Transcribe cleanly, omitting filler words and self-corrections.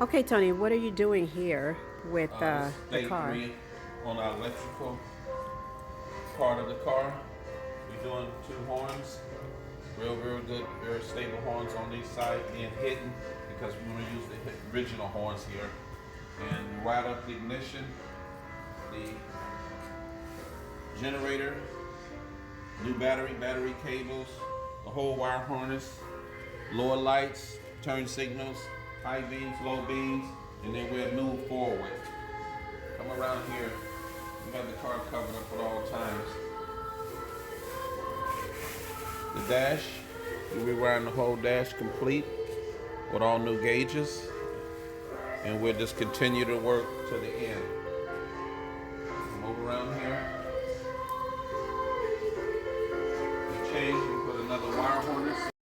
Okay, Tony, what are you doing here with This is the day car? 3 on our electrical part of the car. We're doing 2 horns, real good, very stable horns on these sides being hidden because we want to use the original horns here. And wire up the ignition, the generator, new battery cables, the whole wire harness, lower lights, turn signals, high beams, low beams, and then we'll move forward. Come around here. We got the car covered up at all times. The dash, we're rewiring the whole dash complete with all new gauges, and we'll just continue to work to the end. Move around here. We change, we put another wire harness.